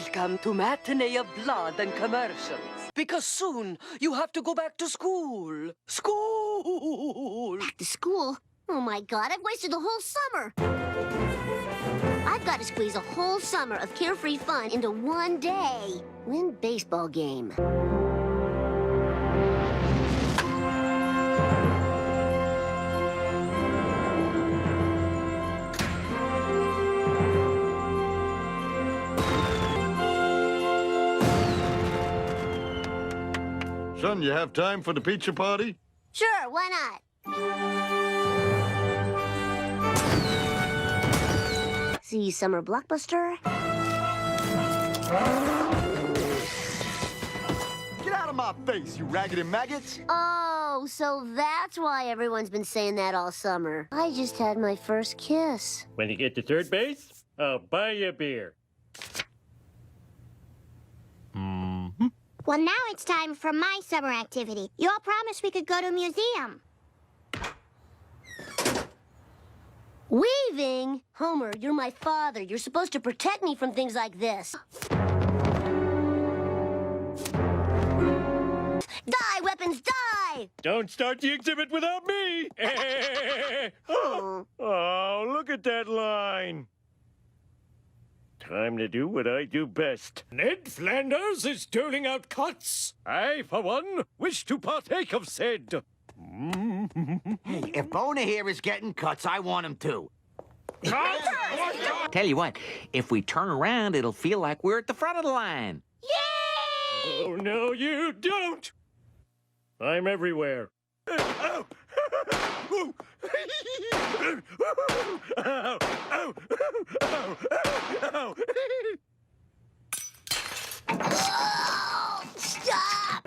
Welcome to Matinee of Blood and Commercials. Because soon you have to go back to school. School! Back to school? Oh my God, I've wasted the whole summer. I've got to squeeze a whole summer of carefree fun into one day. Win baseball game. Son, you have time for the pizza party? Sure, why not? See Summer Blockbuster? Get out of my face, you raggedy maggots! Oh, so that's why everyone's been saying that all summer. I just had my first kiss. When you get to third base, I'll buy you a beer. Well, now it's time for my summer activity. You all promised we could go to a museum. Weaving? Homer, you're my father. You're supposed to protect me from things like this. Die, weapons, die! Don't start the exhibit without me! Oh, look at that line. Time to do what I do best. Ned Flanders is doling out cuts. I, for one, wish to partake of said. Hey, if Bona here is getting cuts, I want him to. Tell you what, if we turn around, it'll feel like we're at the front of the line. Yay! Oh, no, you don't. I'm everywhere. Ow! Ow! Ow! Ow! Ow! Oh, stop!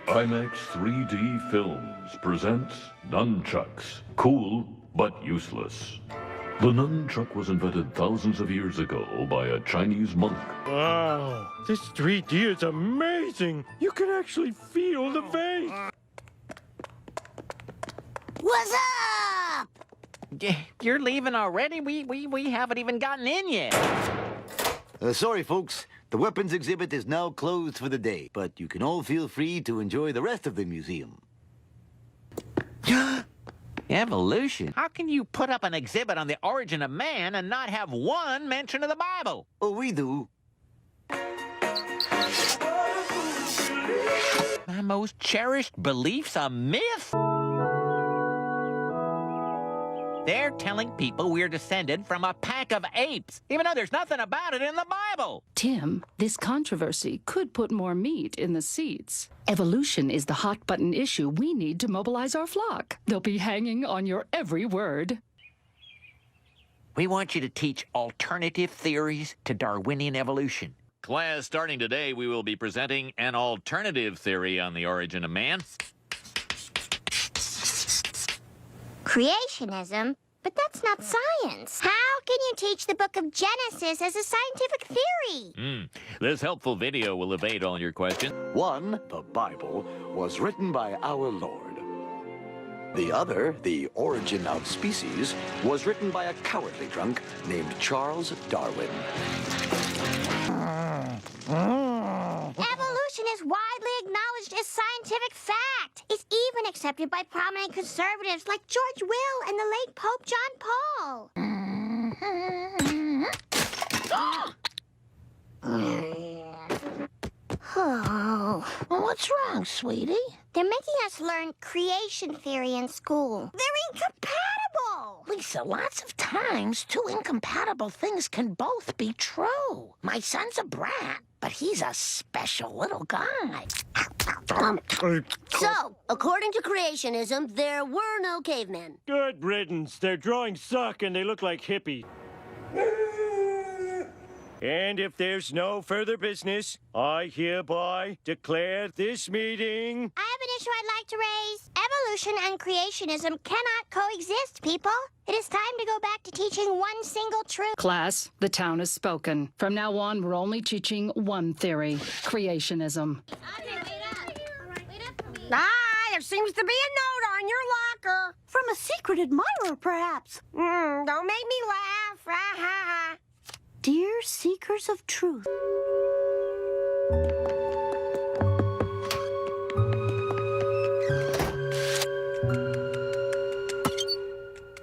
IMAX 3D Films presents Nunchucks. Cool, but useless. The nunchuck was invented thousands of years ago by a Chinese monk. Wow, this 3D is amazing. You can actually feel the vein. What's up? You're leaving already? We haven't even gotten in yet. Sorry, folks. The weapons exhibit is now closed for the day, but you can all feel free to enjoy the rest of the museum. Evolution? How can you put up an exhibit on the origin of man and not have one mention of the Bible? Oh, we do. My most cherished belief's a myth? They're telling people we're descended from a pack of apes, even though there's nothing about it in the Bible. Tim, this controversy could put more meat in the seats. Evolution is the hot-button issue we need to mobilize our flock. They'll be hanging on your every word. We want you to teach alternative theories to Darwinian evolution. Class, starting today, we will be presenting an alternative theory on the origin of man. Creationism? But that's not science. How can you teach the book of Genesis as a scientific theory? This helpful video will evade all your questions. One, the Bible, was written by our Lord. The other, The Origin of Species, was written by a cowardly drunk named Charles Darwin. Evolution is widely acknowledged as scientific fact. It's even accepted by prominent conservatives like George Will and the late Pope John Paul. Oh, what's wrong, sweetie? They're making us learn creation theory in school. They're incompatible! Lisa, lots of times two incompatible things can both be true. My son's a brat, but he's a special little guy. So, according to creationism, there were no cavemen. Good riddance. Their drawings suck and they look like hippies. And if there's no further business, I hereby declare this meeting... I have an issue I'd like to raise. Evolution and creationism cannot coexist, people. It is time to go back to teaching one single truth. Class, the town has spoken. From now on, we're only teaching one theory, creationism. There seems to be a note on your locker. From a secret admirer, perhaps. Don't make me laugh. Dear seekers of truth.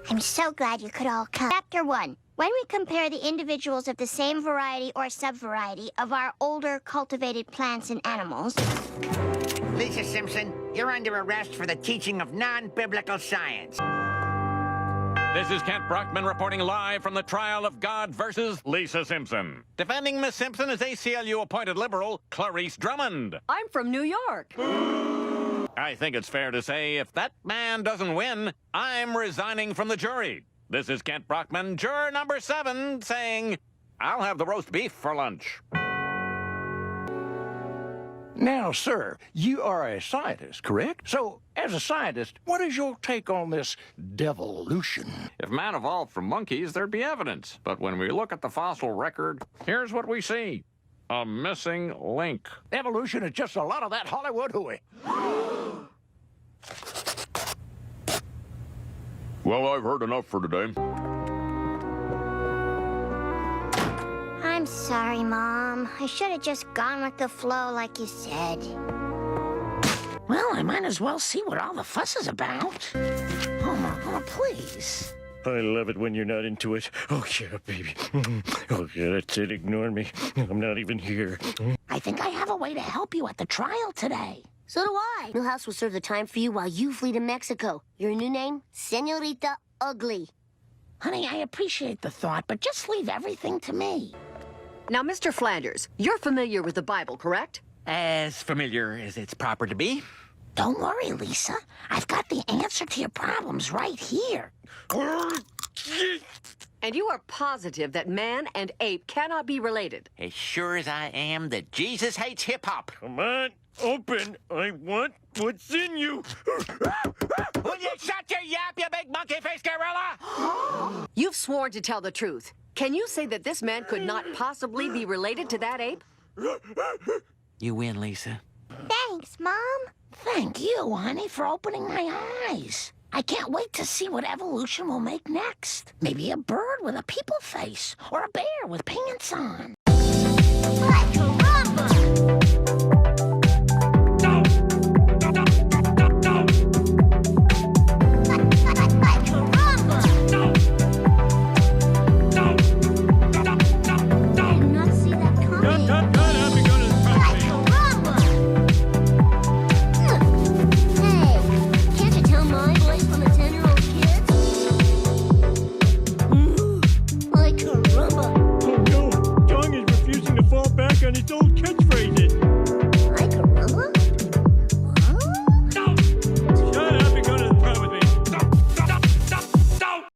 I'm so glad you could all come. Chapter 1. When we compare the individuals of the same variety or subvariety of our older cultivated plants and animals... Lisa Simpson, you're under arrest for the teaching of non-biblical science. This is Kent Brockman reporting live from the trial of God versus Lisa Simpson. Defending Miss Simpson is ACLU-appointed liberal Clarice Drummond. I'm from New York. I think it's fair to say if that man doesn't win, I'm resigning from the jury. This is Kent Brockman, juror number 7, saying, I'll have the roast beef for lunch. Now, sir, you are a scientist, correct? So, as a scientist, what is your take on this devolution? If man evolved from monkeys, there'd be evidence. But when we look at the fossil record, here's what we see. A missing link. Evolution is just a lot of that Hollywood hooey. Well, I've heard enough for today. I'm sorry, Mom. I should have just gone with the flow like you said. Well, I might as well see what all the fuss is about. Oh, please. I love it when you're not into it. Oh, yeah, baby. Oh, yeah, that's it. Ignore me. I'm not even here. I think I have a way to help you at the trial today. So do I. Milhouse will serve the time for you while you flee to Mexico. Your new name? Senorita Ugly. Honey, I appreciate the thought, but just leave everything to me. Now, Mr. Flanders, you're familiar with the Bible, correct? As familiar as it's proper to be. Don't worry, Lisa. I've got the answer to your problems right here. And you are positive that man and ape cannot be related? As sure as I am that Jesus hates hip-hop. Come on, open. I want what's in you. Will you shut your yap, you big monkey-faced gorilla? You've sworn to tell the truth. Can you say that this man could not possibly be related to that ape? You win, Lisa. Thanks, Mom. Thank you, honey, for opening my eyes. I can't wait to see what evolution will make next. Maybe a bird with a people face, or a bear with pants on.